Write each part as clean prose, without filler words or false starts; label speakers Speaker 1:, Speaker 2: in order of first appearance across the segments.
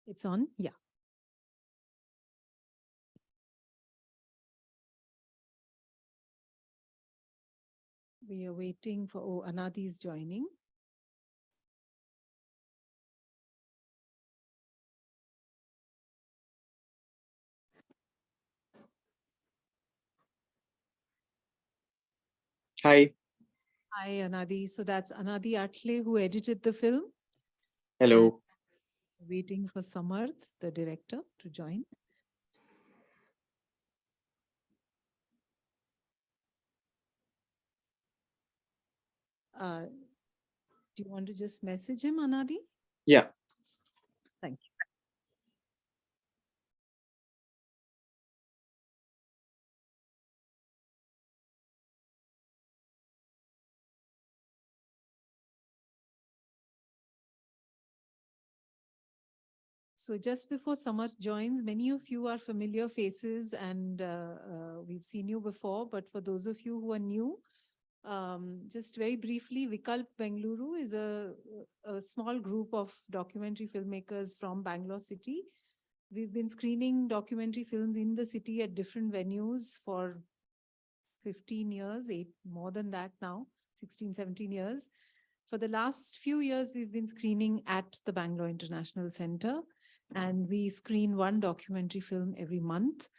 Speaker 1: It's on? Yeah. We are waiting for, oh, Anadi is joining.
Speaker 2: Hi.
Speaker 1: Hi, Anadi. So that's Anadi Atle who edited the film.
Speaker 2: Hello.
Speaker 1: Waiting for Samarth, the director, to join. Do you want to just message him, Anadi?
Speaker 2: Yeah.
Speaker 1: Thank you. So just before Samarth joins, many of you are familiar faces and we've seen you before, but for those of you who are new, just very briefly, Vikalp Bengaluru is a small group of documentary filmmakers from Bangalore city. We've been screening documentary films in the city at different venues for 15 years, more than that now, 16, 17 years. For the last few years, we've been screening at the Bangalore International Center, and we screen one documentary film every month.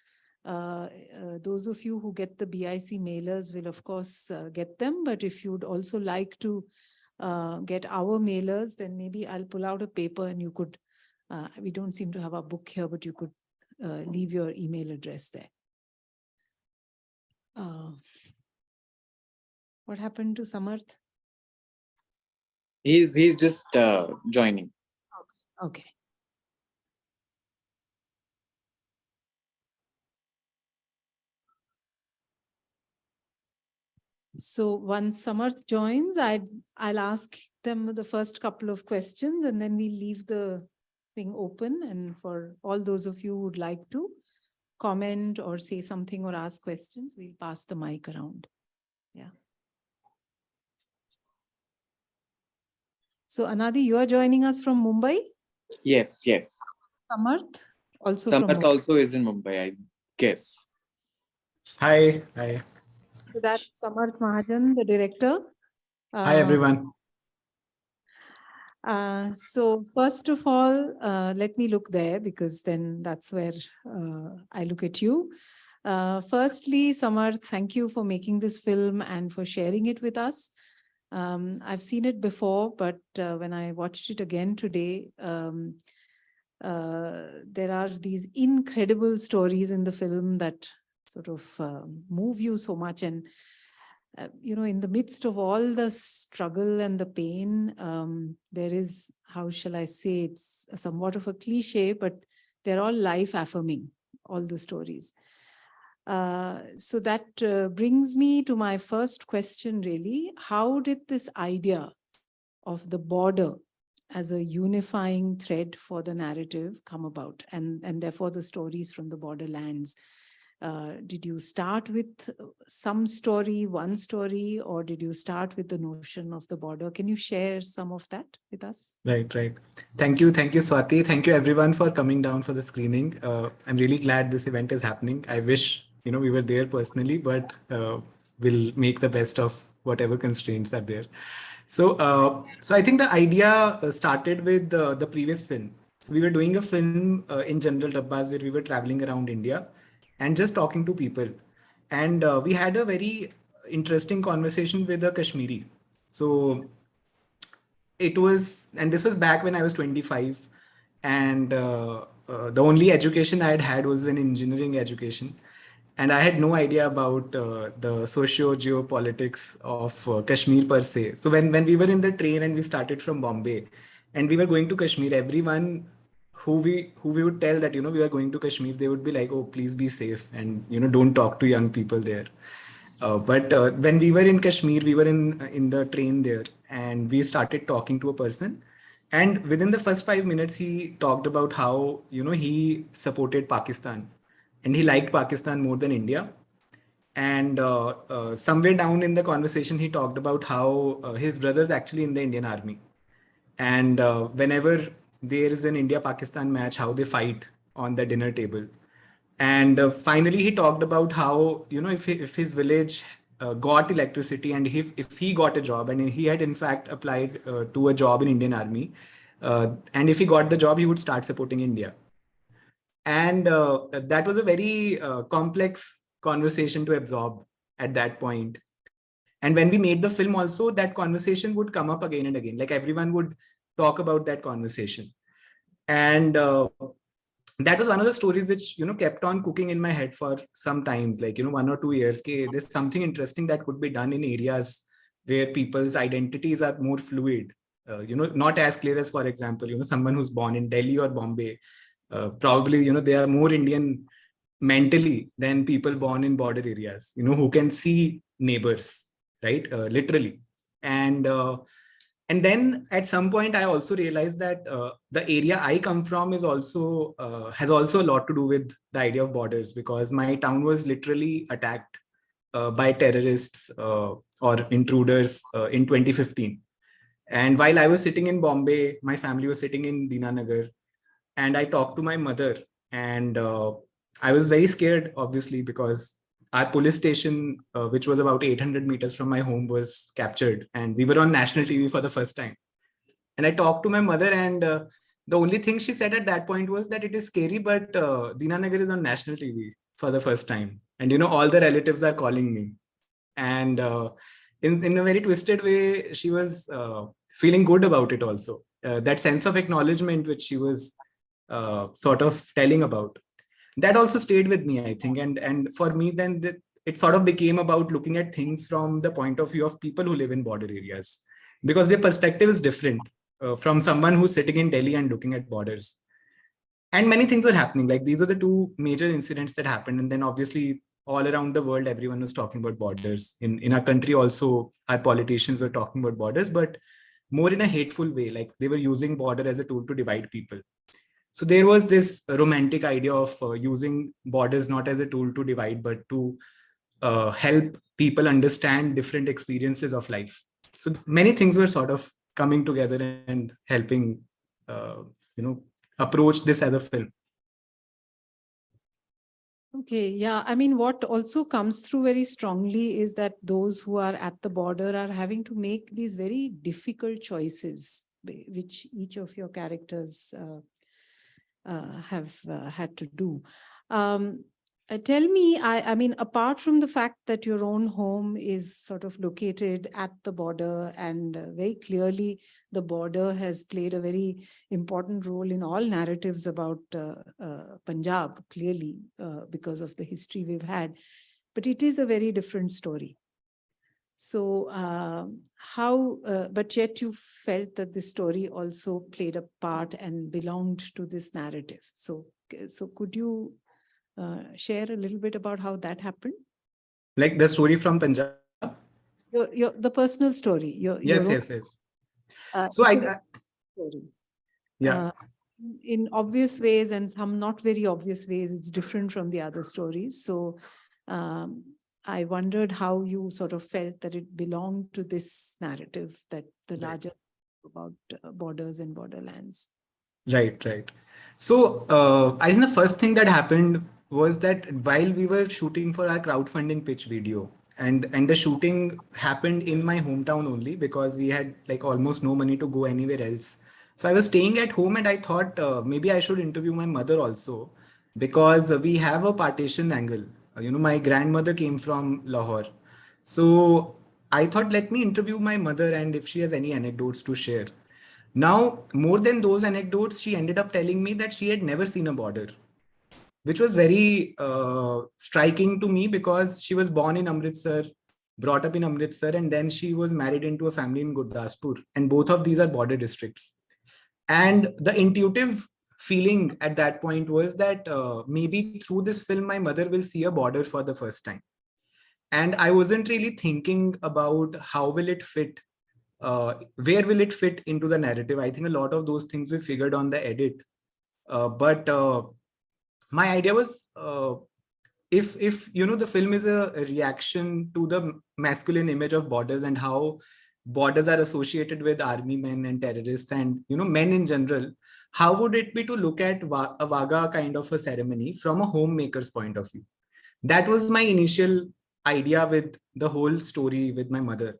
Speaker 1: Those of you who get the BIC mailers will, of course, get them. But if you'd also like to get our mailers, then maybe I'll pull out a paper and you could, we don't seem to have a book here, but you could leave your email address there. What happened to Samarth?
Speaker 2: He's just joining.
Speaker 1: Okay. So once Samarth joins, I'll ask them the first couple of questions and then we leave the thing open. And for all those of you who would like to comment or say something or ask questions, we'll pass the mic around. Yeah. So Anadi, you are joining us from Mumbai?
Speaker 2: Yes.
Speaker 1: Samarth also
Speaker 2: Samarth
Speaker 1: from Mumbai.
Speaker 2: also is in Mumbai, I guess.
Speaker 3: Hi.
Speaker 1: So that's Samarth Mahajan, the director.
Speaker 3: Hi, everyone.
Speaker 1: So first of all, let me look there because then that's where I look at you. Firstly, Samarth, thank you for making this film and for sharing it with us. I've seen it before, but when I watched it again today, there are these incredible stories in the film that sort of move you so much. And in the midst of all the struggle and the pain, there is, how shall I say, it's somewhat of a cliche, but they're all life affirming, all the stories. So that brings me to my first question, really. How did this idea of the border as a unifying thread for the narrative come about, and therefore the stories from the borderlands? Did you start with some story, one story, or did you start with the notion of the border? Can you share some of that with us?
Speaker 3: Right. Thank you, Swati. Thank you, everyone, for coming down for the screening. I'm really glad this event is happening. I wish we were there personally, but we'll make the best of whatever constraints are there. So I think the idea started with the previous film. So we were doing a film in General Dabbas where we were traveling around India and just talking to people. And we had a very interesting conversation with a Kashmiri. So this was back when I was 25, and the only education I had was an engineering education. And I had no idea about the socio-geopolitics of Kashmir per se. So when we were in the train and we started from Bombay and we were going to Kashmir, everyone who we would tell that, we are going to Kashmir, they would be like, oh, please be safe and, don't talk to young people there. But when we were in Kashmir, we were in the train there and we started talking to a person. And within the first 5 minutes, he talked about how, he supported Pakistan and he liked Pakistan more than India. And somewhere down in the conversation, he talked about how his brother's actually in the Indian army. And whenever there is an India-Pakistan match, how they fight on the dinner table. And finally, he talked about how, if his village got electricity and if he got a job, and he had in fact applied to a job in Indian Army, and if he got the job, he would start supporting India. And that was a very complex conversation to absorb at that point. And when we made the film also, that conversation would come up again and again. Like everyone would talk about that conversation. And that was one of the stories which, kept on cooking in my head for some times, like, 1 or 2 years. There's something interesting that could be done in areas where people's identities are more fluid. Not as clear as, for example, someone who's born in Delhi or Bombay, probably, they are more Indian mentally than people born in border areas, who can see neighbors, right? Literally. And then at some point, I also realized that the area I come from is also has also a lot to do with the idea of borders, because my town was literally attacked by terrorists or intruders in 2015. And while I was sitting in Bombay, my family was sitting in Dinanagar, and I talked to my mother, and I was very scared, obviously, because our police station, which was about 800 meters from my home, was captured, and we were on national TV for the first time. And I talked to my mother, and the only thing she said at that point was that it is scary, but Dinanagar is on national TV for the first time, and all the relatives are calling me. And in a very twisted way, she was feeling good about it also. That sense of acknowledgement which she was sort of telling about, that also stayed with me, I think. And for me, then it sort of became about looking at things from the point of view of people who live in border areas, because their perspective is different from someone who's sitting in Delhi and looking at borders. And many things were happening. Like, these are the two major incidents that happened. And then obviously all around the world, everyone was talking about borders. In our country also, our politicians were talking about borders, but more in a hateful way. Like, they were using border as a tool to divide people. So there was this romantic idea of using borders not as a tool to divide, but to help people understand different experiences of life. So many things were sort of coming together and helping, approach this as a film.
Speaker 1: Okay, yeah. I mean, what also comes through very strongly is that those who are at the border are having to make these very difficult choices, which each of your characters have had to do. Tell me, I mean, apart from the fact that your own home is sort of located at the border, and very clearly the border has played a very important role in all narratives about Punjab, clearly, because of the history we've had, but it is a very different story. So but yet you felt that this story also played a part and belonged to this narrative. So could you share a little bit about how that happened?
Speaker 3: Like the story from Punjab?
Speaker 1: The personal story.
Speaker 3: Yes. So yeah.
Speaker 1: In obvious ways and some not very obvious ways, it's different from the other stories. So I wondered how you sort of felt that it belonged to this narrative, that the larger about borders and borderlands.
Speaker 3: Right. So I think the first thing that happened was that while we were shooting for our crowdfunding pitch video, and the shooting happened in my hometown only, because we had like almost no money to go anywhere else. So I was staying at home, and I thought maybe I should interview my mother also, because we have a partition angle. My grandmother came from Lahore. So I thought, let me interview my mother, and if she has any anecdotes to share. Now, more than those anecdotes, she ended up telling me that she had never seen a border, which was very striking to me, because she was born in Amritsar, brought up in Amritsar, and then she was married into a family in Gurdaspur. And both of these are border districts. And the intuitive feeling at that point was that maybe through this film, my mother will see a border for the first time. And I wasn't really thinking about how will it fit, where will it fit into the narrative. I think a lot of those things we figured on the edit. But my idea was, if the film is a reaction to the masculine image of borders and how borders are associated with army men and terrorists and, men in general, how would it be to look at a Vaga kind of a ceremony from a homemaker's point of view? That was my initial idea with the whole story with my mother.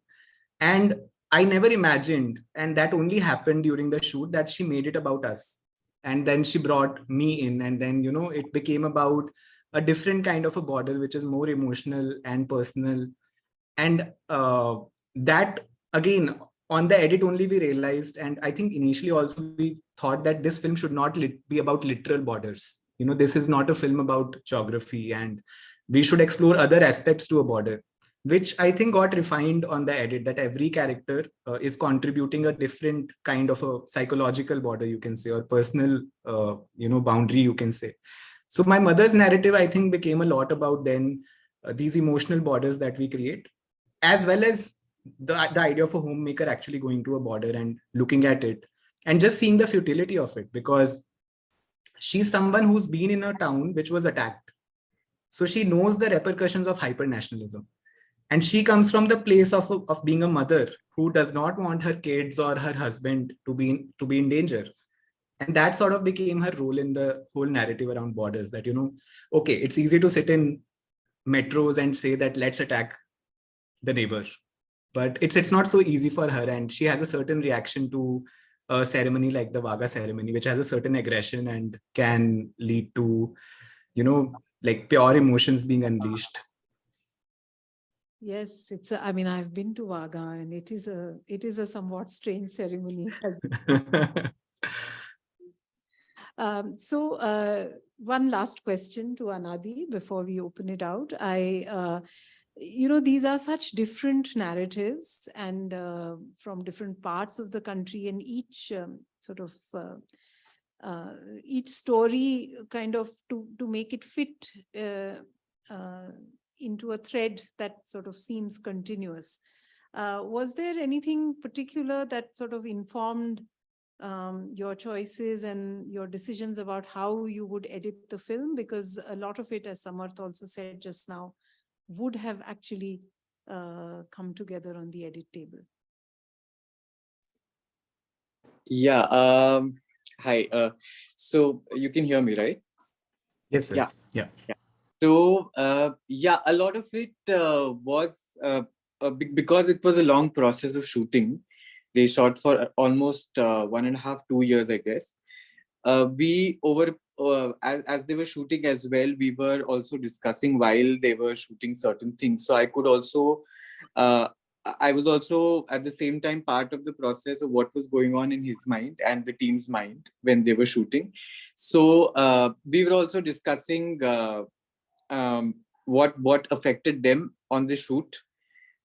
Speaker 3: And I never imagined, and that only happened during the shoot, that she made it about us. And then she brought me in, and then, it became about a different kind of a border, which is more emotional and personal. And that, again, on the edit only we realized, and I think initially also we thought that this film should not be about literal borders. This is not a film about geography, and we should explore other aspects to a border, which I think got refined on the edit, that every character is contributing a different kind of a psychological border, you can say, or personal, boundary, you can say. So my mother's narrative, I think, became a lot about then these emotional borders that we create, as well as the idea of a homemaker actually going to a border and looking at it and just seeing the futility of it, because she's someone who's been in a town which was attacked. So she knows the repercussions of hyper-nationalism. And she comes from the place of being a mother who does not want her kids or her husband to be in danger. And that sort of became her role in the whole narrative around borders, that, okay, it's easy to sit in metros and say that let's attack the neighbor, but it's not so easy for her. And she has a certain reaction to a ceremony like the Vaga ceremony, which has a certain aggression and can lead to, like pure emotions being unleashed.
Speaker 1: Yes, I mean, I've been to Vaga, and it is a somewhat strange ceremony. So one last question to Anadi before we open it out. These are such different narratives, and from different parts of the country, and each each story kind of to make it fit into a thread that sort of seems continuous. Was there anything particular that sort of informed your choices and your decisions about how you would edit the film? Because a lot of it, as Samarth also said just now, would have actually come together on the edit table.
Speaker 2: Yeah. Hi. So you can hear me, right?
Speaker 3: Yes.
Speaker 2: Yeah.
Speaker 3: Yeah.
Speaker 2: So yeah, a lot of it was because it was a long process of shooting. They shot for almost 1.5, 2 years, I guess. We over as they were shooting as well, we were also discussing while they were shooting certain things. So I could also I was also at the same time part of the process of what was going on in his mind and the team's mind when they were shooting. So we were also discussing what affected them on the shoot.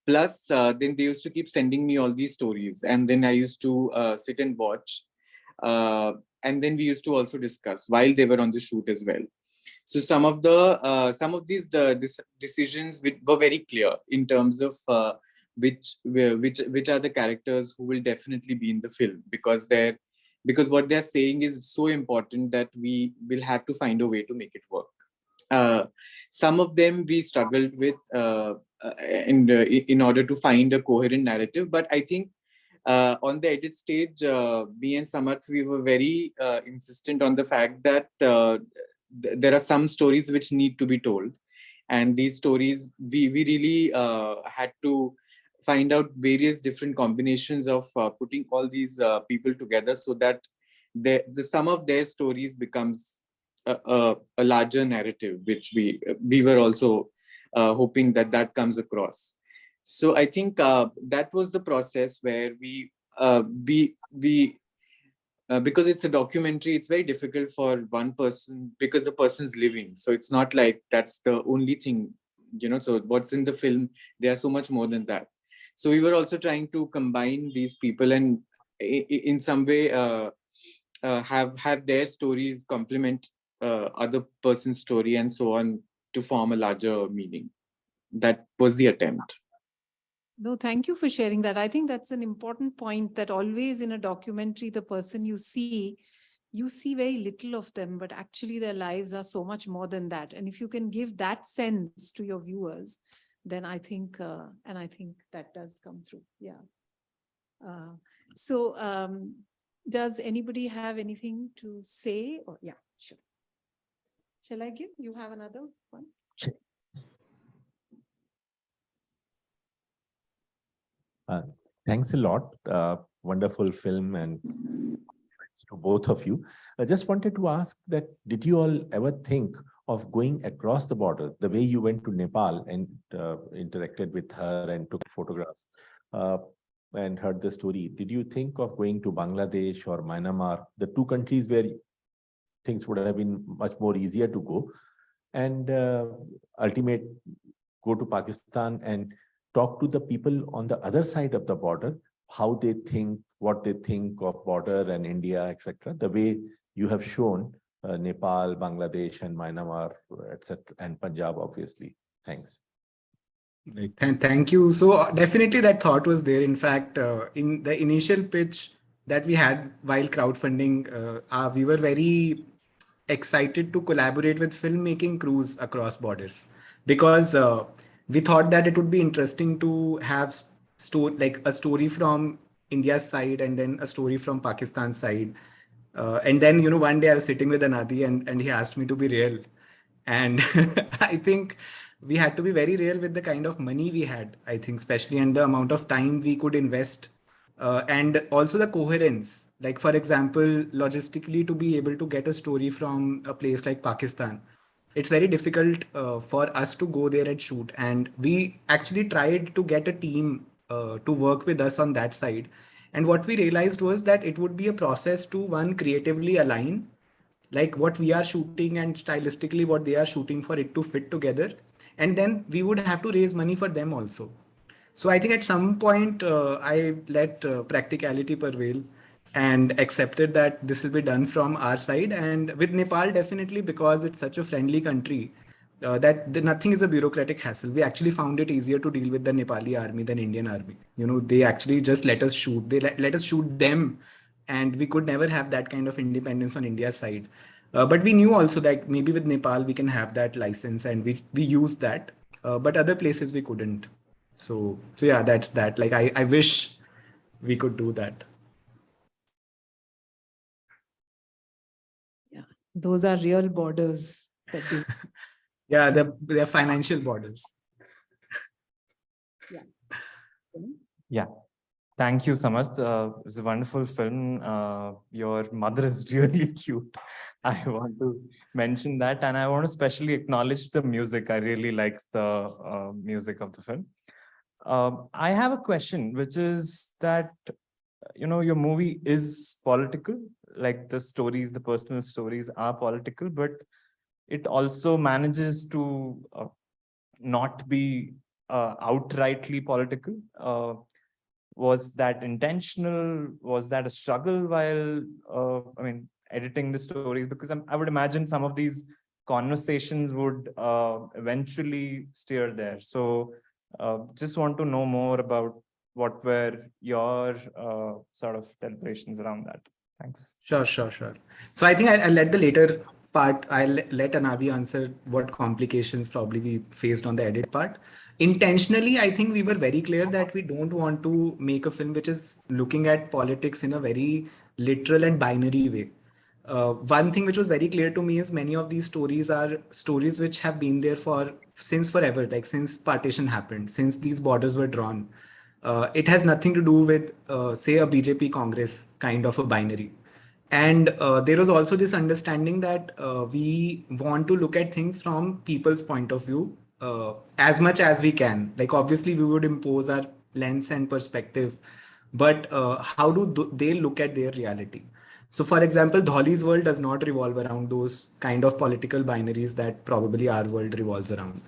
Speaker 2: Plus, then they used to keep sending me all these stories, and then I used to sit and watch. And then we used to also discuss while they were on the shoot as well. So some of these decisions were very clear in terms of which are the characters who will definitely be in the film, because what they're saying is so important that we will have to find a way to make it work. Some of them we struggled with in order to find a coherent narrative, but I think on the edit stage, me and Samarth, we were very insistent on the fact that there are some stories which need to be told, and these stories we really had to find out various different combinations of putting all these people together so that the sum of their stories becomes a larger narrative, which we were also hoping that comes across. So I think that was the process where we because it's a documentary, it's very difficult for one person because the person's living. So it's not like that's the only thing, so what's in the film, they are so much more than that. So we were also trying to combine these people and in some way have their stories complement other person's story and so on to form a larger meaning. That was the attempt.
Speaker 1: No, thank you for sharing that. I think that's an important point, that always in a documentary, the person you see very little of them, but actually their lives are so much more than that. And if you can give that sense to your viewers, then I think that does come through. Yeah. So does anybody have anything to say? Or yeah, sure. Shall I give? You have another one?
Speaker 4: Thanks a lot. Wonderful film, and thanks to both of you. I just wanted to ask that, did you all ever think of going across the border, the way you went to Nepal and interacted with her and took photographs and heard the story? Did you think of going to Bangladesh or Myanmar, the two countries where things would have been much more easier to go, and ultimate go to Pakistan and talk to the people on the other side of the border, how they think, what they think of border and India, etc. The way you have shown Nepal, Bangladesh, and Myanmar, etc., and Punjab, obviously. Thanks.
Speaker 3: Right. Thank you. So definitely that thought was there. In fact, in the initial pitch that we had while crowdfunding, we were very excited to collaborate with filmmaking crews across borders, because we thought that it would be interesting to have like a story from India's side and then a story from Pakistan's side. And then, one day I was sitting with Anadi, and he asked me to be real. And I think we had to be very real with the kind of money we had, I think, especially, and the amount of time we could invest. And also the coherence, like, for example, logistically, to be able to get a story from a place like Pakistan, it's very difficult for us to go there and shoot. And we actually tried to get a team to work with us on that side. And what we realized was that it would be a process to, one, creatively align like what we are shooting and stylistically what they are shooting, for it to fit together. And then we would have to raise money for them also. So I think at some point I let practicality prevail and accepted that this will be done from our side. And with Nepal, definitely, because it's such a friendly country, nothing is a bureaucratic hassle. We actually found it easier to deal with the Nepali army than Indian army. They actually just let us shoot. They let us shoot them, and we could never have that kind of independence on India's side. But we knew also that maybe with Nepal we can have that license, and we used that. But other places we couldn't. So yeah, that's that. Like I wish we could do that.
Speaker 1: Yeah, those are real borders that they.
Speaker 3: Yeah, they're financial borders.
Speaker 5: Yeah. Thank you, Samarth. It was a wonderful film. Your mother is really cute. I want to mention that. And I want to especially acknowledge the music. I really like the music of the film. I have a question, which is that, your movie is political, like the stories, the personal stories are political, but it also manages to not be outrightly political. Was that intentional? Was that a struggle while, editing the stories? Because I would imagine some of these conversations would eventually steer there. So just want to know more about what were your sort of deliberations around that. Thanks.
Speaker 3: Sure. So I think I'll let the later part, I'll let Anadi answer what complications probably we faced on the edit part. Intentionally, I think we were very clear that we don't want to make a film which is looking at politics in a very literal and binary way. One thing which was very clear to me is many of these stories are stories which have been there since forever, like since partition happened, since these borders were drawn. It has nothing to do with, say, a BJP Congress kind of a binary. And there was also this understanding that we want to look at things from people's point of view as much as we can. Like, obviously, we would impose our lens and perspective, but how do they look at their reality? So, for example, Dholi's world does not revolve around those kind of political binaries that probably our world revolves around.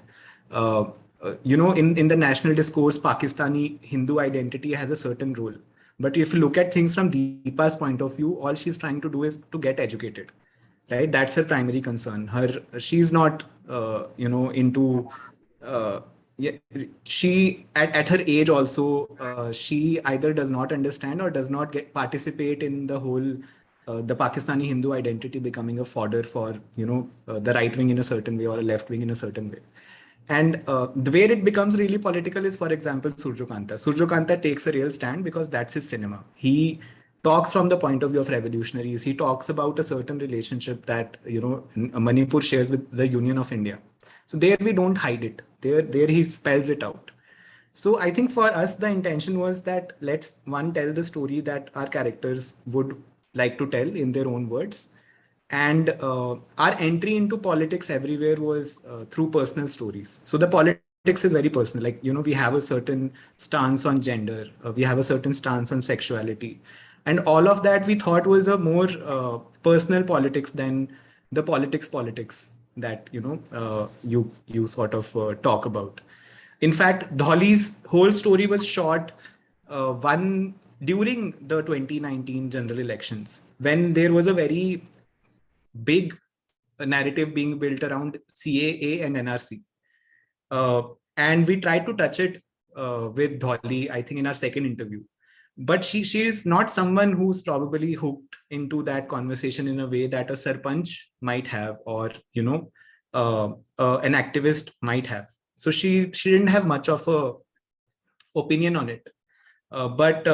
Speaker 3: In the national discourse, Pakistani Hindu identity has a certain role. But if you look at things from Deepa's point of view, all she's trying to do is to get educated, right? That's her primary concern. She's not, into. She at her age also, she either does not understand or does not participate in the whole the Pakistani Hindu identity becoming a fodder for the right wing in a certain way or a left wing in a certain way. And the way it becomes really political is, for example, Surjo Kanta. Surjo Kanta takes a real stand because that's his cinema. He talks from the point of view of revolutionaries. He talks about a certain relationship that, you know, Manipur shares with the Union of India. So there we don't hide it. There he spells it out. So I think for us, the intention was that let's tell the story that our characters would like to tell in their own words. And our entry into politics everywhere was through personal stories. So the politics is very personal. Like, you know, we have a certain stance on gender, we have a certain stance on sexuality. And all of that we thought was a more personal politics than the politics that, you know, you sort of talk about. In fact, Dolly's whole story was shot one during the 2019 general elections, when there was a very big narrative being built around CAA and NRC. And we tried to touch it with Dolly, I think, in our second interview. But she is not someone who's probably hooked into that conversation in a way that a sarpanch might have, or, you know, an activist might have. So she didn't have much of a opinion on it. But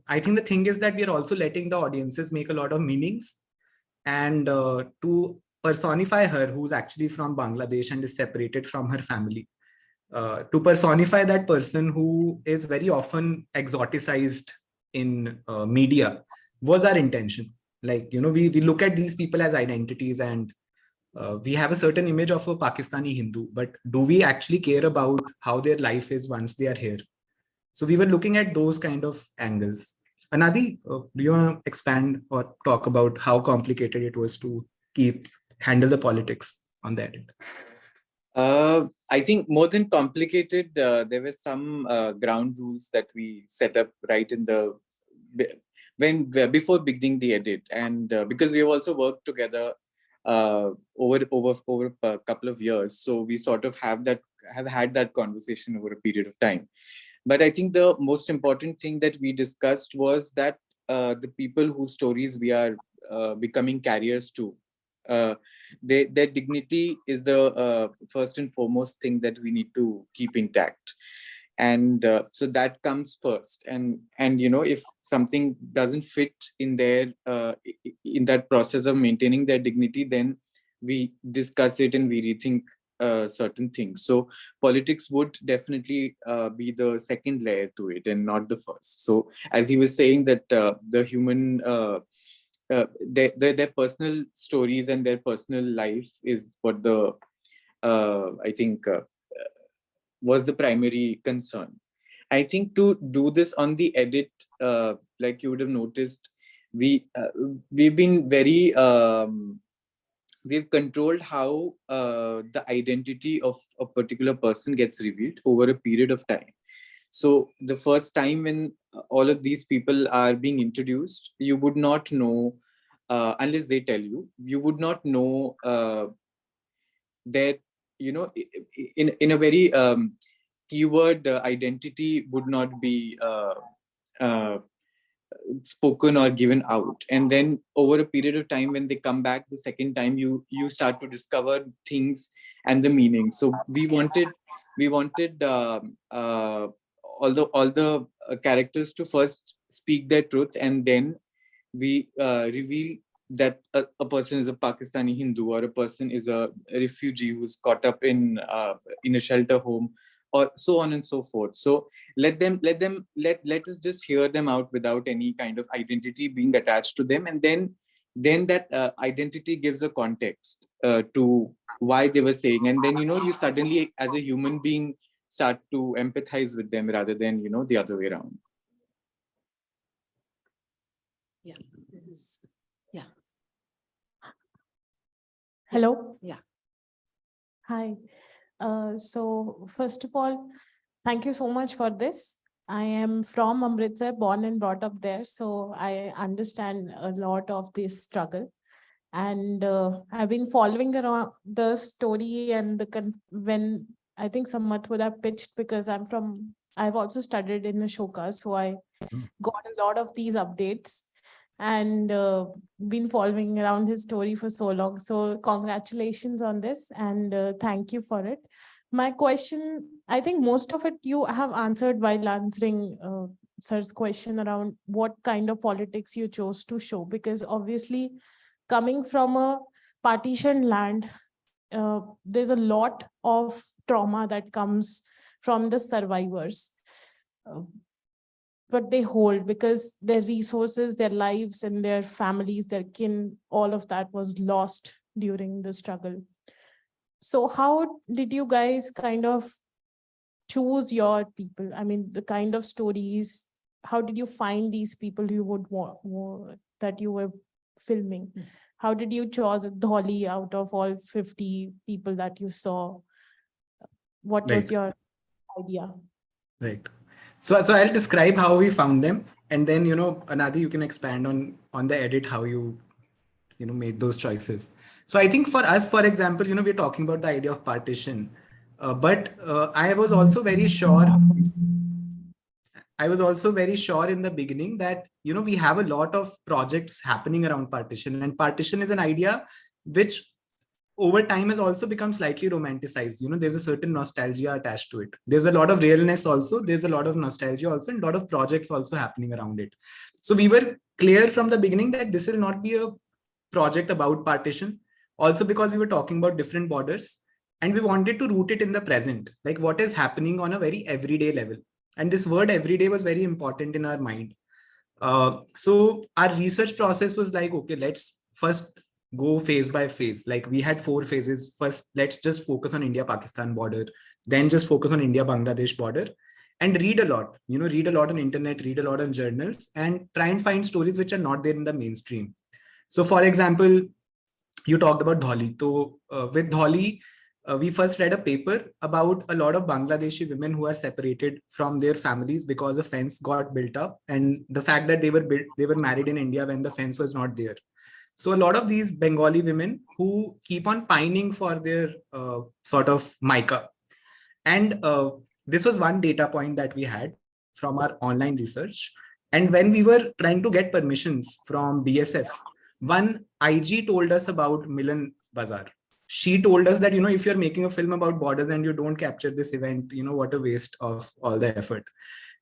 Speaker 3: I think the thing is that we are also letting the audiences make a lot of meanings, and to personify her, who's actually from Bangladesh and is separated from her family. To personify that person who is very often exoticized in media was our intention. Like, you know, we look at these people as identities, and we have a certain image of a Pakistani Hindu, but do we actually care about how their life is once they are here? So we were looking at those kind of angles. Anadi, do you want to expand or talk about how complicated it was to handle the politics on that end?
Speaker 2: I think more than complicated, there were some ground rules that we set up right in the before beginning the edit, and because we have also worked together over a couple of years, so we sort of have had that conversation over a period of time. But I think the most important thing that we discussed was that the people whose stories we are becoming carriers to, their dignity is the first and foremost thing that we need to keep intact. And so that comes first. And you know, if something doesn't fit in their in that process of maintaining their dignity, then we discuss it and we rethink certain things. So politics would definitely be the second layer to it and not the first. So as he was saying, that the human their personal stories and their personal life is what the I think was the primary concern. I think to do this on the edit, like you would have noticed, we've been very we've controlled how the identity of a particular person gets revealed over a period of time. So the first time when all of these people are being introduced, you would not know, unless they tell you, you would not know that, you know, in a very keyword identity would not be spoken or given out. And then over a period of time, when they come back the second time, you start to discover things and the meaning. So we wanted all the characters to first speak their truth, and then we reveal that a person is a Pakistani Hindu, or a person is a refugee who's caught up in a shelter home, or so on and so forth. So let us just hear them out without any kind of identity being attached to them, and then that identity gives a context to why they were saying, and then, you know, you suddenly as a human being start to empathize with them rather than, you know, the other way around.
Speaker 1: Yeah. Yeah.
Speaker 6: Hello.
Speaker 1: Yeah.
Speaker 6: Hi. So first of all, thank you so much for this. I am from Amritsar, born and brought up there, so I understand a lot of this struggle. And I've been following around the story and when I think Samarth would have pitched, because I've also studied in Ashoka, so I got a lot of these updates and been following around his story for so long. So congratulations on this, and thank you for it. My question, I think most of it you have answered while answering sir's question around what kind of politics you chose to show, because obviously coming from a partitioned land, there's a lot of trauma that comes from the survivors. What they hold, because their resources, their lives, and their families, their kin, all of that was lost during the struggle. So how did you guys kind of choose your people? I mean, the kind of stories, how did you find these people you would want that you were filming? How did you choose Dolly out of all 50 people that you saw? What was
Speaker 3: Right.
Speaker 6: your idea?
Speaker 3: Right. So I'll describe how we found them, and then Anadi, you can expand on the edit how you made those choices. So I think for us, for example, we're talking about the idea of partition, but I was also very sure. I was also very sure in the beginning that we have a lot of projects happening around partition, and partition is an idea which over time has also become slightly romanticized. There's a certain nostalgia attached to it. There's a lot of realness also. There's a lot of nostalgia also, and a lot of projects also happening around it. So we were clear from the beginning that this will not be a project about partition. Also because we were talking about different borders, and we wanted to root it in the present, like what is happening on a very everyday level. And this word everyday was very important in our mind. So our research process was like, okay, let's first go phase by phase. Like we had 4 phases. First, let's just focus on India-Pakistan border, then just focus on India-Bangladesh border, and read a lot, read a lot on internet, read a lot on journals, and try and find stories which are not there in the mainstream. So for example, you talked about Dholi. So with Dholi, we first read a paper about a lot of Bangladeshi women who are separated from their families because a fence got built up, and the fact that they were married in India when the fence was not there. So a lot of these Bengali women who keep on pining for their sort of mica. And this was one data point that we had from our online research. And when we were trying to get permissions from BSF, one IG told us about Milan Bazaar. She told us that, if you're making a film about borders and you don't capture this event, what a waste of all the effort.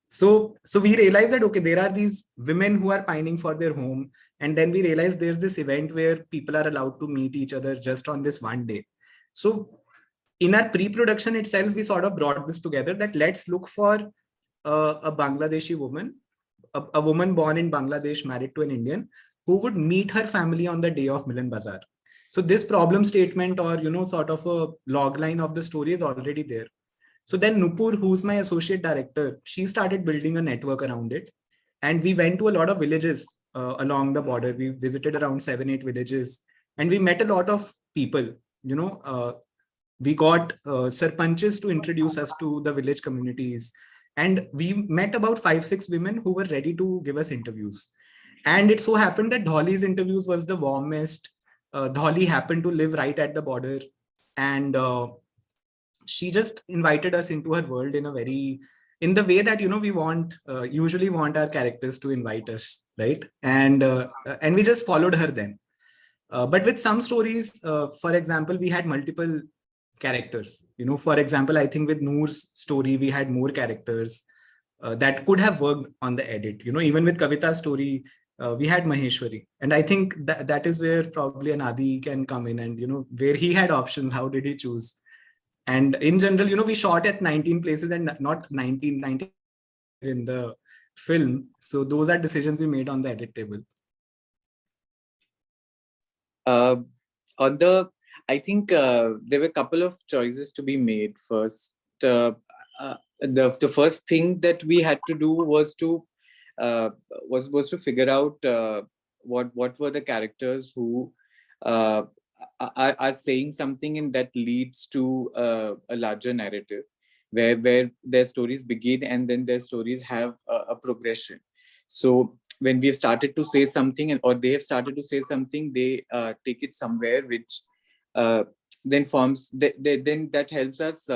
Speaker 3: So we realized that, okay, there are these women who are pining for their home. And then we realized there's this event where people are allowed to meet each other just on this one day. So in our pre-production itself, we sort of brought this together that let's look for a Bangladeshi woman, a woman born in Bangladesh, married to an Indian, who would meet her family on the day of Milan Bazaar. So this problem statement or, sort of a log line of the story is already there. So then Nupur, who's my associate director, she started building a network around it. And we went to a lot of villages along the border. We visited around 7-8 villages, and we met a lot of people. We got sarpanches to introduce us to the village communities. And we met about 5-6 women who were ready to give us interviews. And it so happened that Dholi's interviews was the warmest. Dholi happened to live right at the border. And she just invited us into her world in the way that, we usually want our characters to invite us, right? And we just followed her then. But with some stories, for example, we had multiple characters. For example, I think with Noor's story, we had more characters that could have worked on the edit. Even with Kavita's story, we had Maheshwari. And I think that is where probably Anadi can come in, and, where he had options, how did he choose? And in general, we shot at 19 places and not 19 in the film. So those are decisions we made on the edit table.
Speaker 2: I think there were a couple of choices to be made. First, the first thing that we had to do was to figure out what were the characters who are saying something, and that leads to a larger narrative where their stories begin and then their stories have a progression. So when we have started to say something or they have started to say something, they take it somewhere which then forms, then that helps us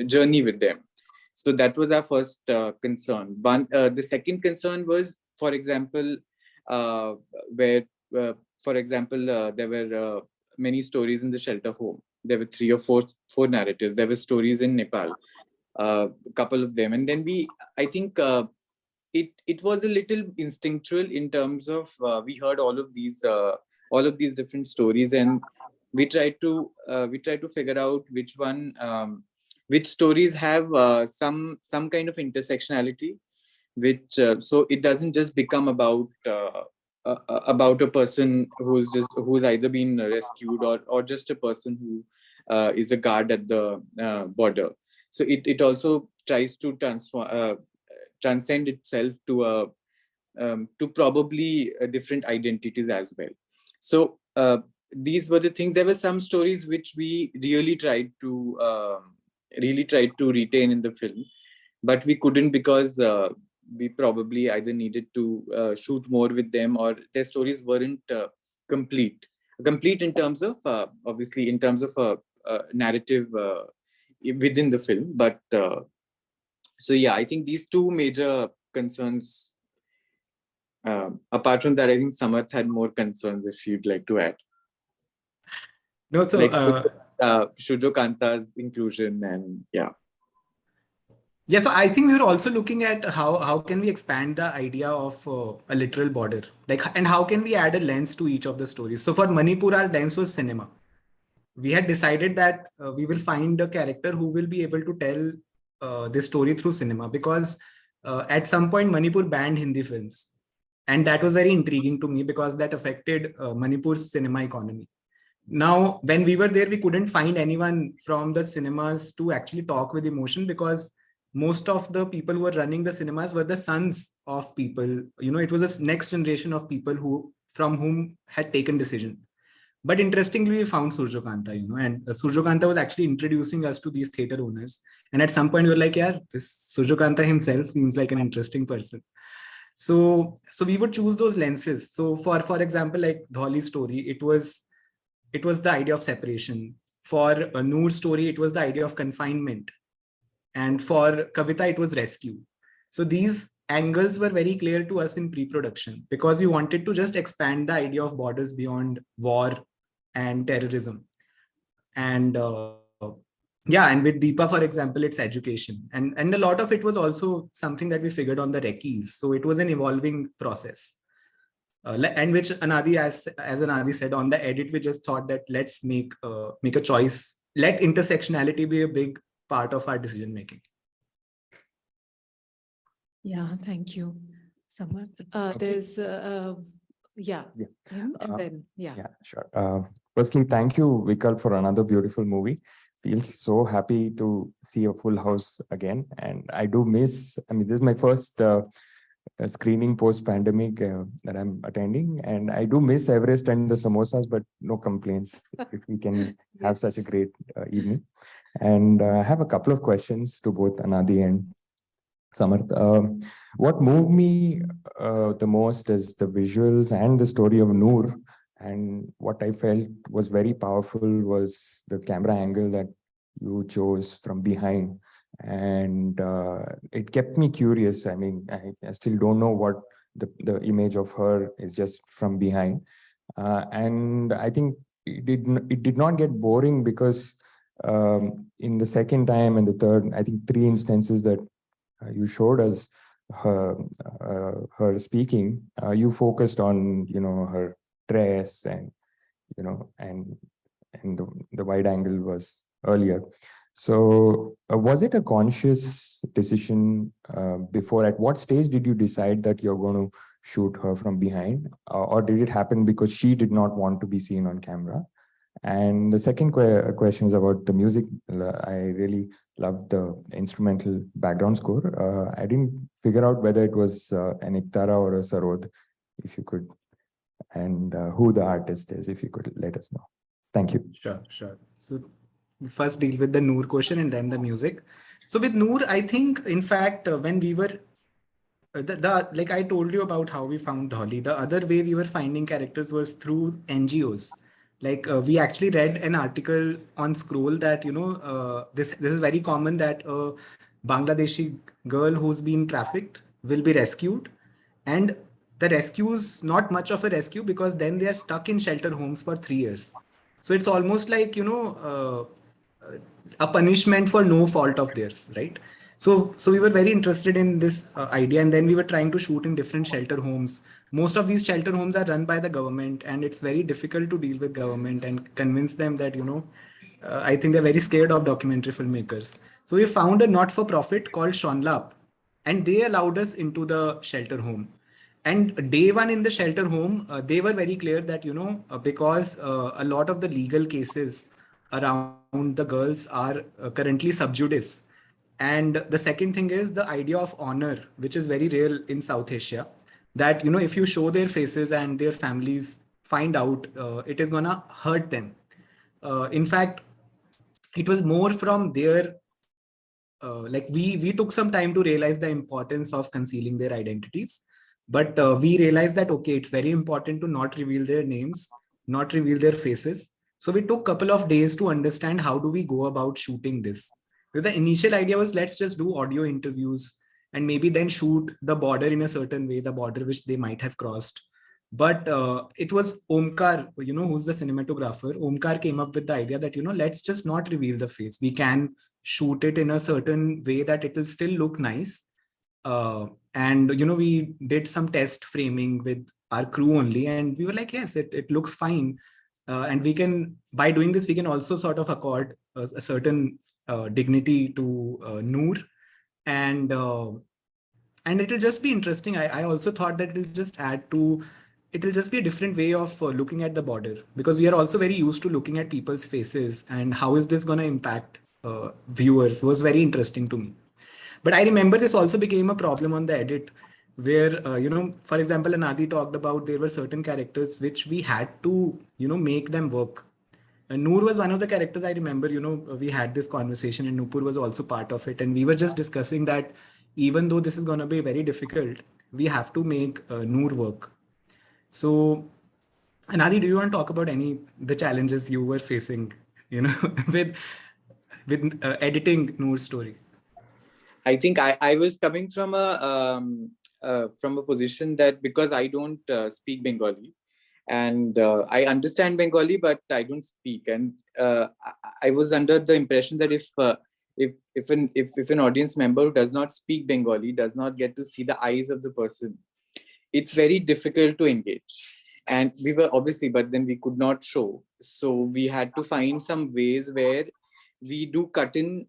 Speaker 2: journey with them. So that was our first concern. The second concern was, for example, where, for example, there were many stories in the shelter home. there were three or four narratives. There were stories in Nepal, a couple of them, and then I think it was a little instinctual in terms of we heard all of these different stories, and we tried to figure out which stories have some kind of intersectionality, which so it doesn't just become about a person who's either been rescued or just a person who is a guard at the border. So it also tries to transcend itself to probably different identities as well. So these were the things. There were some stories which we really tried to retain in the film, but we couldn't because we probably either needed to shoot more with them, or their stories weren't complete in terms of obviously in terms of narrative within the film. But so yeah, I think these two major concerns. Apart from that, I think Samarth had more concerns, if you'd like to add.
Speaker 3: No, so
Speaker 2: like Shujo Kanta's inclusion, and yeah.
Speaker 3: Yeah, so I think we were also looking at how can we expand the idea of a literal border, like, and how can we add a lens to each of the stories. So for Manipur, our lens was cinema. We had decided that we will find a character who will be able to tell this story through cinema, because at some point Manipur banned Hindi films, and that was very intriguing to me because that affected Manipur's cinema economy. Now, when we were there, we couldn't find anyone from the cinemas to actually talk with emotion, because most of the people who were running the cinemas were the sons of people. It was a next generation of people from whom had taken decision. But interestingly, we found Surjo Kanta, and Surjo Kanta was actually introducing us to these theater owners. And at some point, we were like, yeah, this Surjo Kanta himself seems like an interesting person. So we would choose those lenses. So for example, like Dholi's story, it was the idea of separation. For a Noor's story, it was the idea of confinement. And for Kavita, it was rescue. So these angles were very clear to us in pre-production, because we wanted to just expand the idea of borders beyond war and terrorism. And yeah, and with Deepa, for example, it's education. And a lot of it was also something that we figured on the recce's. So it was an evolving process. And which Anadi, as Anadi said, on the edit, we just thought that let's make a choice. Let intersectionality be a big part of our decision making.
Speaker 1: Yeah, thank you, Samarth. There's yeah, him, and then
Speaker 7: Yeah, sure. Firstly, thank you, Vikal, for another beautiful movie. Feels so happy to see a full house again, and I do miss. I mean, this is my first screening post-pandemic that I'm attending, and I do miss Everest and the samosas, but no complaints if we can have such a great evening. And I have a couple of questions to both Anadi and Samarth. What moved me the most is the visuals and the story of Noor. And what I felt was very powerful was the camera angle that you chose from behind. And it kept me curious. I mean, I still don't know what the image of her is just from behind. And I think it did not get boring, because in the second time and the third, I think 3 instances that you showed us her speaking, you focused on her dress, and and the wide angle was earlier. So was it a conscious decision before? At what stage did you decide that you're going to shoot her from behind, or did it happen because she did not want to be seen on camera? And the second question is about the music. I really loved the instrumental background score. I didn't figure out whether it was an Iktara or a Sarod, if you could, and who the artist is, if you could let us know. Thank you.
Speaker 3: Sure. So we first deal with the Noor question and then the music. So with Noor, I think, in fact, when we were, like I told you about how we found Dholi, the other way we were finding characters was through NGOs. Like we actually read an article on Scroll that, this is very common, that a Bangladeshi girl who's been trafficked will be rescued. And the rescue is not much of a rescue, because then they are stuck in shelter homes for 3 years. So it's almost like, a punishment for no fault of theirs, right? So we were very interested in this idea, and then we were trying to shoot in different shelter homes. Most of these shelter homes are run by the government, and it's very difficult to deal with government and convince them that, I think they're very scared of documentary filmmakers. So we found a not-for-profit called Shonlap, and they allowed us into the shelter home. And day one in the shelter home, they were very clear that, because a lot of the legal cases around the girls are currently sub judice. And the second thing is the idea of honor, which is very real in South Asia, that, if you show their faces and their families find out, it is going to hurt them. In fact, it was more from their like we took some time to realize the importance of concealing their identities, but we realized that, okay, it's very important to not reveal their names, not reveal their faces. So we took a couple of days to understand how do we go about shooting this. Because the initial idea was, let's just do audio interviews and maybe then shoot the border in a certain way, the border which they might have crossed. But it was Omkar, who's the cinematographer. Omkar came up with the idea that, let's just not reveal the face. We can shoot it in a certain way that it will still look nice. And we did some test framing with our crew only, and we were like, yes, it looks fine. And we can, by doing this, we can also sort of accord a certain dignity to Noor, and it'll just be interesting. I also thought that it'll just be a different way of looking at the border, because we are also very used to looking at people's faces, and how is this going to impact viewers was very interesting to me. But I remember this also became a problem on the edit, where, for example, Anadi talked about there were certain characters which we had to, make them work. Noor was one of the characters I remember, we had this conversation, and Nupur was also part of it. And we were just discussing that even though this is going to be very difficult, we have to make Noor work. So, Anadi, do you want to talk about the challenges you were facing, with editing Noor's story?
Speaker 2: I think I was coming from a position that, because I don't speak Bengali, and I understand Bengali, but I don't speak. And I was under the impression that if an audience member who does not speak Bengali does not get to see the eyes of the person, it's very difficult to engage. And we were obviously, but then we could not show. So we had to find some ways where we do cut in.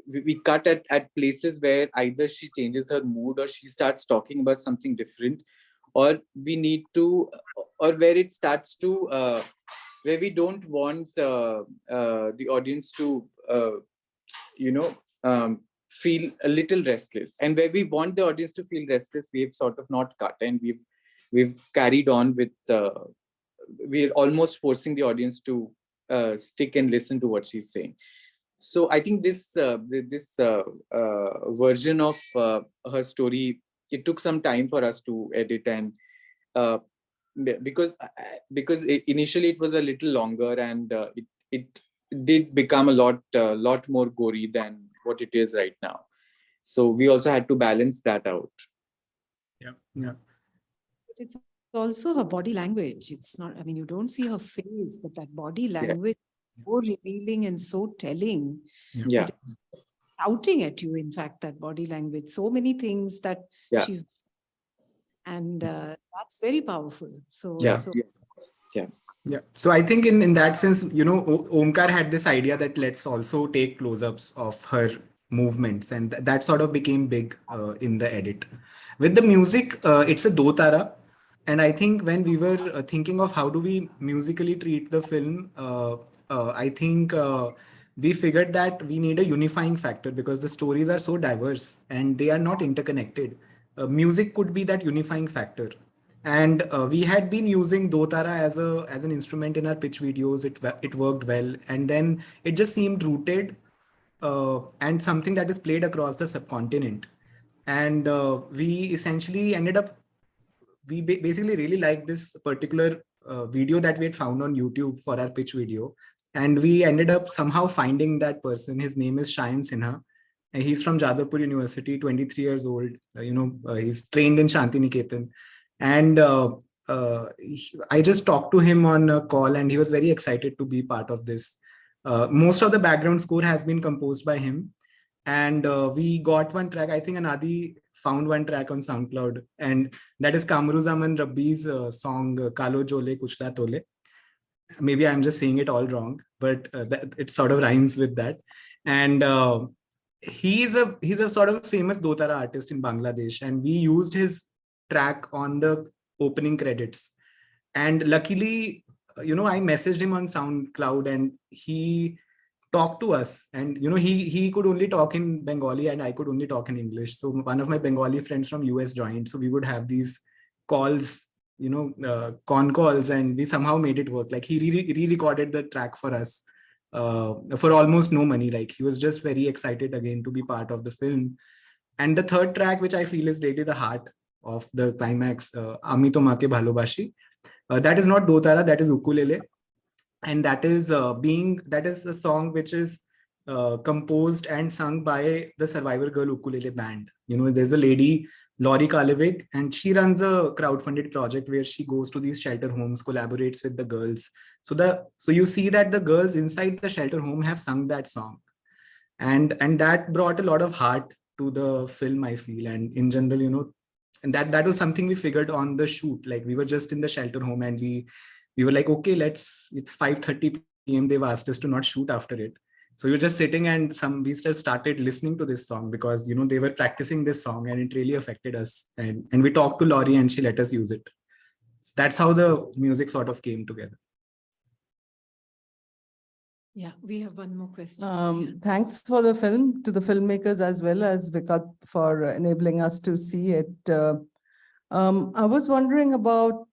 Speaker 2: We cut at places where either she changes her mood, or she starts talking about something different, or we need to, or where it starts to, where we don't want the audience to, feel a little restless, and where we want the audience to feel restless, we've sort of not cut, and we've carried on with. We're almost forcing the audience to stick and listen to what she's saying. So I think this version of her story, it took some time for us to edit, and because initially it was a little longer, and it did become a lot more gory than what it is right now. So we also had to balance that out.
Speaker 3: Yeah.
Speaker 1: It's also her body language. It's not, I mean, you don't see her face, but that body language, so revealing and so telling.
Speaker 2: Yeah.
Speaker 1: Shouting at you, in fact, that body language, so many things that she's, and that's very powerful. So
Speaker 3: Yeah. So I think in that sense, Omkar had this idea that let's also take close-ups of her movements, and that sort of became big in the edit. With the music, it's a do tara. And I think when we were thinking of how do we musically treat the film, I think we figured that we need a unifying factor, because the stories are so diverse and they are not interconnected. Music could be that unifying factor. And we had been using Dotara as an instrument in our pitch videos. It worked well, and then it just seemed rooted and something that is played across the subcontinent. And we essentially ended up. We basically really liked this particular video that we had found on YouTube for our pitch video, and we ended up somehow finding that person. His name is Shayan Sinha. And he's from Jadavpur University, 23 years old. He's trained in Shanti Niketan. And I just talked to him on a call, and he was very excited to be part of this. Most of the background score has been composed by him, and we got one track. I think Anadi found one track on SoundCloud, and that is Kamruzaman Rabbi's song Kalo Jole Kuchla Tole. Maybe I'm just saying it all wrong, but it sort of rhymes with that. And he's a sort of famous Dotara artist in Bangladesh, and we used his track on the opening credits. And luckily, I messaged him on SoundCloud, and he talked to us. And he could only talk in Bengali, and I could only talk in English. So one of my Bengali friends from US joined. So we would have these calls, con calls, and we somehow made it work. Like he re-recorded the track for us for almost no money. Like he was just very excited again to be part of the film. And the third track, which I feel is really the heart of the climax, Ami Tomake Bhalobashi, that is not Dotara, that is ukulele. And that is a song which is composed and sung by the Survivor Girl Ukulele Band. There's a lady, Laurie Kalevik, and she runs a crowdfunded project where she goes to these shelter homes, collaborates with the girls. So you see that the girls inside the shelter home have sung that song, and that brought a lot of heart to the film, I feel. And in general, and that was something we figured on the shoot. Like we were just in the shelter home, and we were like, okay, it's 5:30 p.m. They've asked us to not shoot after it. So we were just sitting, and we just started listening to this song because, they were practicing this song, and it really affected us. And we talked to Laurie, and she let us use it. So that's how the music sort of came together.
Speaker 1: Yeah, we have one more question.
Speaker 8: Thanks for the film, to the filmmakers as well as Vikat for enabling us to see it. I was wondering about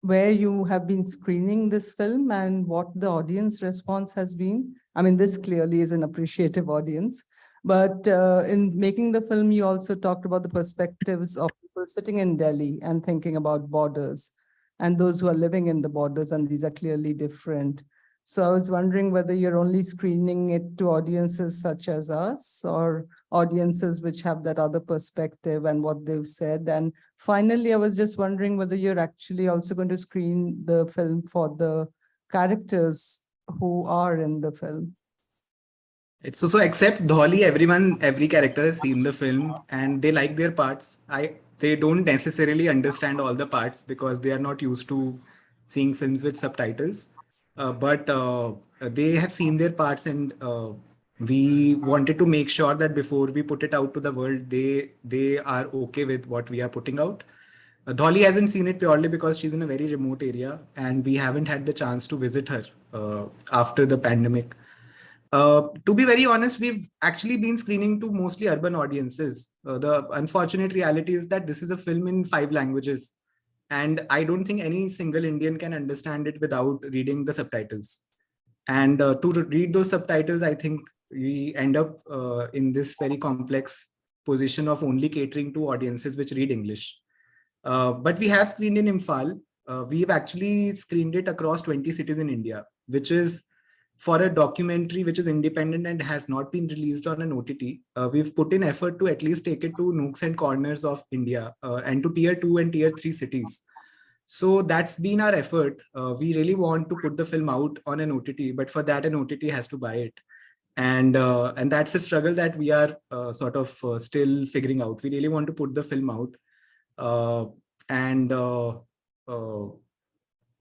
Speaker 8: where you have been screening this film and what the audience response has been. I mean, this clearly is an appreciative audience, but in making the film, you also talked about the perspectives of people sitting in Delhi and thinking about borders and those who are living in the borders, and these are clearly different. So I was wondering whether you're only screening it to audiences such as us or audiences which have that other perspective and what they've said. And finally, I was just wondering whether you're actually also going to screen the film for the characters who are in the film.
Speaker 3: It's so except Dholi, every character has seen the film and they like their parts. They don't necessarily understand all the parts because they are not used to seeing films with subtitles. But they have seen their parts, and we wanted to make sure that before we put it out to the world, they are okay with what we are putting out. Dolly hasn't seen it purely because she's in a very remote area, and we haven't had the chance to visit her after the pandemic. To be very honest, we've actually been screening to mostly urban audiences. The unfortunate reality is that this is a film in 5 languages. And I don't think any single Indian can understand it without reading the subtitles. And to read those subtitles, I think we end up in this very complex position of only catering to audiences which read English. But we have screened in Imphal. We've actually screened it across 20 cities in India, which is for a documentary which is independent and has not been released on an OTT. We've put in effort to at least take it to nooks and corners of India and to tier 2 and tier 3 cities. So that's been our effort. We really want to put the film out on an OTT, but for that an OTT has to buy it. And that's a struggle that we are sort of still figuring out. We really want to put the film out.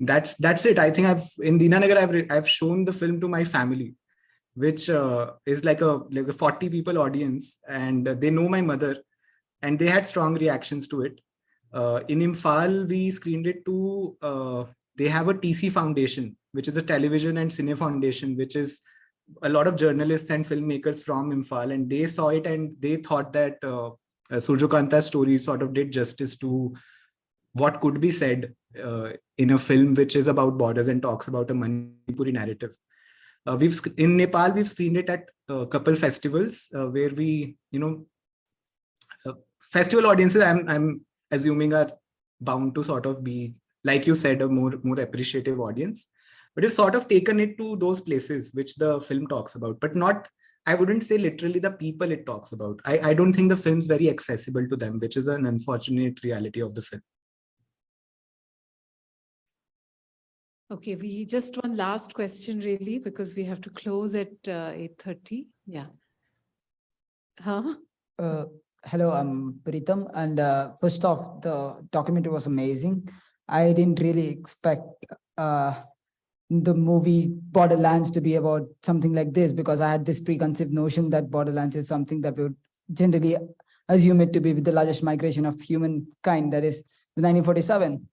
Speaker 3: That's it. I think in Dinanagar I've shown the film to my family, which is like a 40 people audience, and they know my mother, and they had strong reactions to it. In Imphal, we screened it to. They have a TC Foundation, which is a television and cine foundation, which is a lot of journalists and filmmakers from Imphal, and they saw it and they thought that Surjokanta's story sort of did justice to what could be said in a film which is about borders and talks about a Manipuri narrative. In Nepal, we've screened it at a couple festivals where we, festival audiences, I'm assuming are bound to sort of be, like you said, a more appreciative audience. But we've sort of taken it to those places which the film talks about, but not, I wouldn't say literally the people it talks about. I don't think the film's very accessible to them, which is an unfortunate reality of the film.
Speaker 1: Okay, we just one last question really, because we have to close at 8:30. Yeah. Huh?
Speaker 9: Hello, I'm Pritam. And first off, the documentary was amazing. I didn't really expect the movie Borderlands to be about something like this, because I had this preconceived notion that Borderlands is something that we would generally assume it to be with the largest migration of humankind, that is the 1947.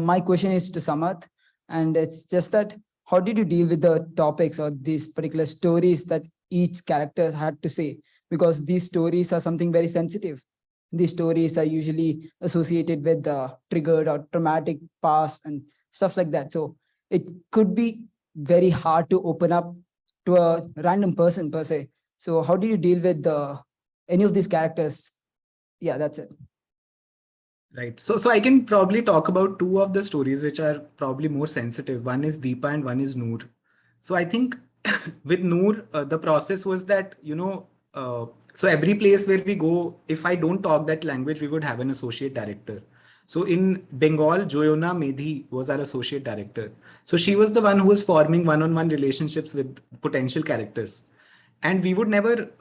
Speaker 9: My question is to Samarth, and it's just that how did you deal with the topics or these particular stories that each character had to say? Because these stories are something very sensitive. These stories are usually associated with the triggered or traumatic past and stuff like that. So it could be very hard to open up to a random person per se. So how do you deal with any of these characters? Yeah, that's it.
Speaker 3: Right. So I can probably talk about two of the stories which are probably more sensitive. One is Deepa and one is Noor. So I think with Noor, the process was that, so every place where we go, if I don't talk that language, we would have an associate director. So in Bengal, Joyona Medhi was our associate director. So she was the one who was forming one-on-one relationships with potential characters. And we would never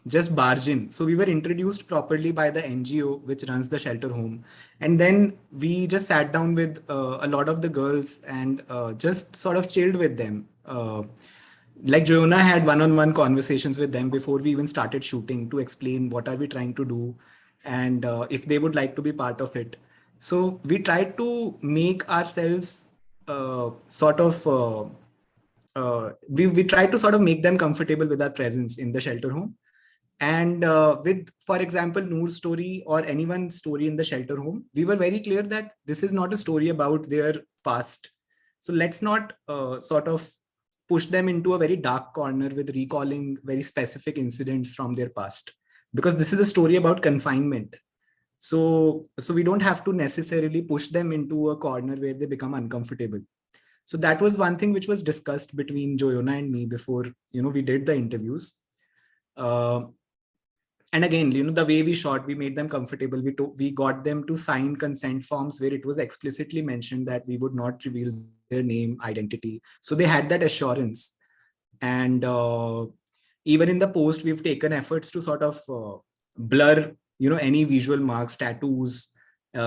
Speaker 3: just barge in. So we were introduced properly by the NGO which runs the shelter home. And then we just sat down with a lot of the girls and just sort of chilled with them. Like Joanna had one-on-one conversations with them before we even started shooting to explain what are we trying to do and if they would like to be part of it. So we tried to make ourselves we tried to sort of make them comfortable with our presence in the shelter home. And with, for example, Noor's story or anyone's story in the shelter home, we were very clear that this is not a story about their past. So let's not push them into a very dark corner with recalling very specific incidents from their past, because this is a story about confinement. So we don't have to necessarily push them into a corner where they become uncomfortable. So that was one thing which was discussed between Joyona and me before, we did the interviews. And again, the way we shot, we made them comfortable. We got them to sign consent forms where it was explicitly mentioned that we would not reveal their name, identity. So they had that assurance. And even in the post, we've taken efforts to sort of blur, any visual marks, tattoos.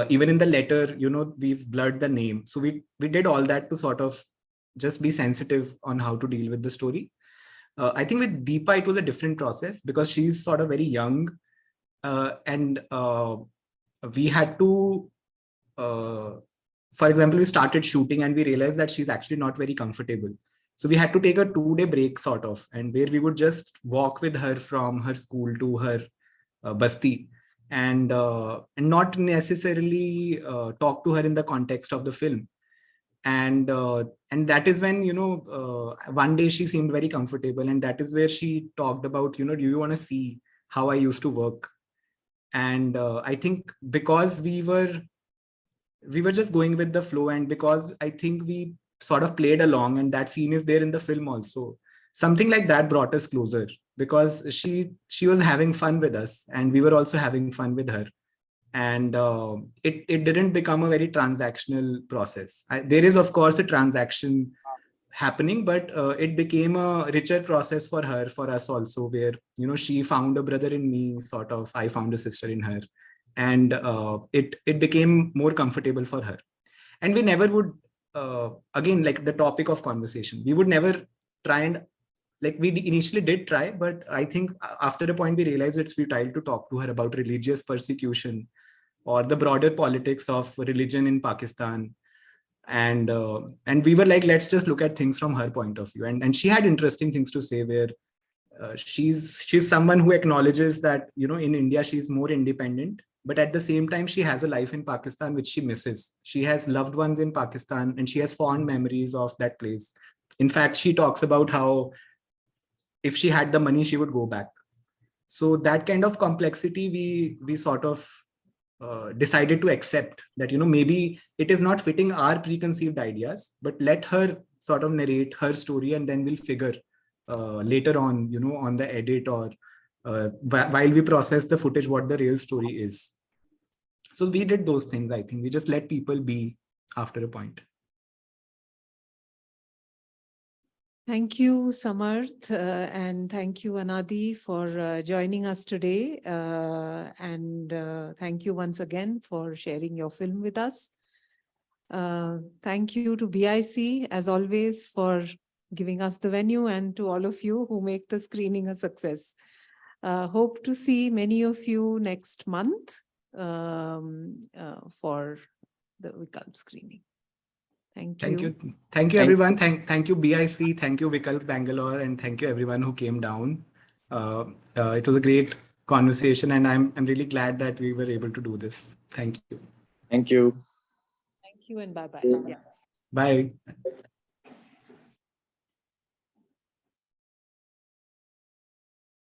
Speaker 3: Even in the letter, we've blurred the name. So we did all that to sort of just be sensitive on how to deal with the story. I think with Deepa, it was a different process because she's sort of very young and we had to, for example, we started shooting and we realized that she's actually not very comfortable. So we had to take a 2-day break sort of, and where we would just walk with her from her school to her basti and not necessarily talk to her in the context of the film. And that is when one day she seemed very comfortable, and that is where she talked about do you want to see how I used to work. And I think because we were just going with the flow, and because I think we sort of played along, and that scene is there in the film also, something like that brought us closer, because she was having fun with us and we were also having fun with her. And it didn't become a very transactional process. There is, of course, a transaction happening, but it became a richer process for her, for us also, where she found a brother in me, sort of, I found a sister in her, and it became more comfortable for her. And we never would again, like the topic of conversation, we would never try and, like, we initially did try, but I think after a point we realized it's futile to talk to her about religious persecution or the broader politics of religion in Pakistan. And we were like, let's just look at things from her point of view. And she had interesting things to say, where she's someone who acknowledges that, in India, she's more independent, but at the same time, she has a life in Pakistan, which she misses. She has loved ones in Pakistan and she has fond memories of that place. In fact, she talks about how if she had the money, she would go back. So that kind of complexity, we sort of decided to accept that, maybe it is not fitting our preconceived ideas, but let her sort of narrate her story, and then we'll figure later on, on the edit or while we process the footage, what the real story is. So we did those things. I think we just let people be after a point.
Speaker 1: Thank you, Samarth, and thank you, Anadi, for joining us today. And thank you once again for sharing your film with us. Thank you to BIC, as always, for giving us the venue, and to all of you who make the screening a success. Hope to see many of you next month for the Vikalp screening. Thank you.
Speaker 3: Thank you. Thank you, everyone. Thank you, BIC. Thank you, Vikalp Bangalore. And thank you, everyone who came down. It was a great conversation, and I'm really glad that we were able to do this. Thank you.
Speaker 2: Thank you.
Speaker 1: Thank you, and bye-bye. Yeah.
Speaker 3: Bye.